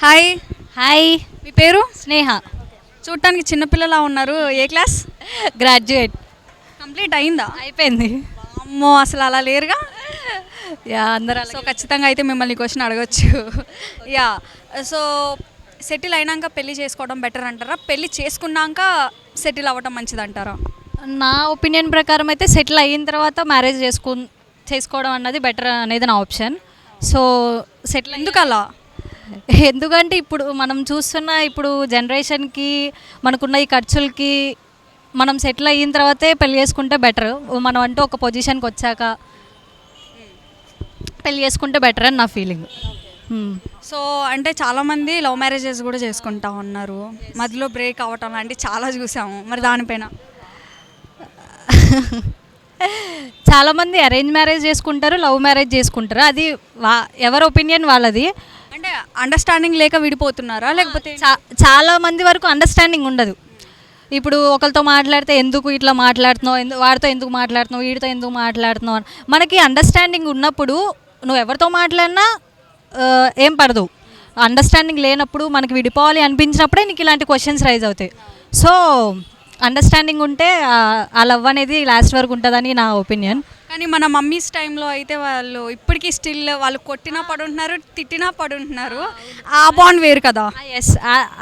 Hi. Hi, మీ పేరు? స్నేహ. చూడటానికి చిన్నపిల్లలా ఉన్నారు. ఏ క్లాస్? గ్రాడ్యుయేట్. కంప్లీట్ అయిందా? అయిపోయింది. అమ్మో, అసలు అలా లేరుగా. యా, అందరూ సో ఖచ్చితంగా అయితే మిమ్మల్ని క్వశ్చన్ అడగచ్చు. యా, సో సెటిల్ అయినాక పెళ్లి చేసుకోవడం బెటర్ అంటారా, పెళ్లి చేసుకున్నాక సెటిల్ అవ్వడం మంచిది అంటారా? నా ఒపీనియన్ ప్రకారం అయితే సెటిల్ అయిన తర్వాత మ్యారేజ్ చేసుకోవడం అన్నది బెటర్ అనేది నా ఆప్షన్. సో సెటిల్ ఎందుకు అలా? ఎందుకంటే ఇప్పుడు మనం చూస్తున్న ఇప్పుడు జనరేషన్కి మనకున్న ఈ ఖర్చులకి మనం సెటిల్ అయిన తర్వాతే పెళ్లి చేసుకుంటే బెటర్. మనం అంటూ ఒక పొజిషన్కి వచ్చాక పెళ్లి చేసుకుంటే బెటర్ అని నా ఫీలింగ్. సో అంటే చాలామంది లవ్ మ్యారేజెస్ కూడా చేసుకుంటా ఉన్నారు, మధ్యలో బ్రేక్ అవ్వటం లాంటివి చాలా చూసాము. మరి దానిపైన చాలామంది అరేంజ్ మ్యారేజ్ చేసుకుంటారు, లవ్ మ్యారేజ్ చేసుకుంటారు. అది ఎవరి ఒపీనియన్ వాళ్ళది. అంటే అండర్స్టాండింగ్ లేక విడిపోతున్నారా, లేకపోతే చాలా మంది వరకు అండర్స్టాండింగ్ ఉండదు. ఇప్పుడు ఒకరితో మాట్లాడితే ఎందుకు ఇట్లా మాట్లాడుతున్నావు, వాడితో ఎందుకు మాట్లాడుతున్నావు, వీడితో ఎందుకు మాట్లాడుతున్నావు అని. మనకి అండర్స్టాండింగ్ ఉన్నప్పుడు నువ్వు ఎవరితో మాట్లాడినా ఏం పడదు. అండర్స్టాండింగ్ లేనప్పుడు మనకి విడిపోవాలి అనిపించినప్పుడే నీకు ఇలాంటి క్వశ్చన్స్ రైజ్ అవుతాయి. సో అండర్స్టాండింగ్ ఉంటే ఆ లవ్ అనేది లాస్ట్ వరకు ఉంటుందని నా ఒపీనియన్. కానీ మన మమ్మీస్ టైంలో అయితే వాళ్ళు ఇప్పటికీ స్టిల్ వాళ్ళు కొట్టినా పడుంటున్నారు, తిట్టినా పడుంటున్నారు. ఆ బాండ్ వేరు కదా. ఎస్,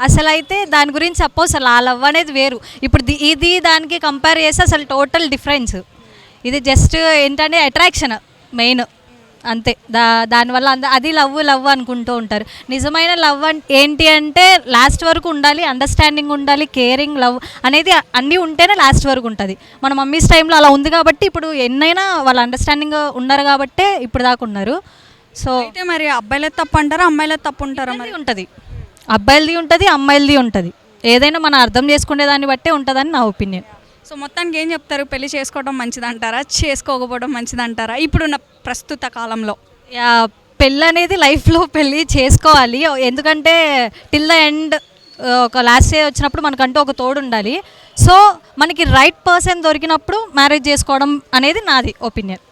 అసలు అయితే దాని గురించి సపోజ్ అసలు ఆ లవ్ అనేది వేరు. ఇప్పుడు ఇది దానికి కంపేర్ చేస్తే అసలు టోటల్ డిఫరెన్స్. ఇది జస్ట్ ఏంటంటే అట్రాక్షన్ మెయిన్, అంతే. దానివల్ల అది లవ్ అనుకుంటూ ఉంటారు. నిజమైన లవ్ ఏంటి అంటే లాస్ట్ వరకు ఉండాలి, అండర్స్టాండింగ్ ఉండాలి, కేరింగ్, లవ్ అనేది అన్నీ ఉంటేనే లాస్ట్ వరకు ఉంటుంది. మన మమ్మీస్ టైంలో అలా ఉంది కాబట్టి ఇప్పుడు ఎన్నైనా వాళ్ళు అండర్స్టాండింగ్ ఉన్నారు కాబట్టే ఇప్పుడు దాకా ఉన్నారు. సో అయితే మరి అబ్బాయిలే తప్పు అంటారా, అమ్మాయిలే తప్పు ఉంటారా? మరి ఉంటుంది, అబ్బాయిలది ఉంటుంది, అమ్మాయిలది ఉంటుంది. ఏదైనా మనం అర్థం చేసుకునే దాన్ని బట్టే ఉంటుందని నా ఒపీనియన్. సో మొత్తానికి ఏం చెప్తారు? పెళ్లి చేసుకోవడం మంచిదంటారా, చేసుకోకపోవడం మంచిదంటారా ఇప్పుడున్న ప్రస్తుత కాలంలో? పెళ్ళి అనేది లైఫ్లో పెళ్ళి చేసుకోవాలి. ఎందుకంటే టిల్ ద ఎండ్ ఒక లాస్ట్ స్టేజ్ వచ్చినప్పుడు మనకంటూ ఒక తోడు ఉండాలి. సో మనకి రైట్ పర్సన్ దొరికినప్పుడు మ్యారేజ్ చేసుకోవడం అనేది నాది ఒపీనియన్.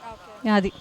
అది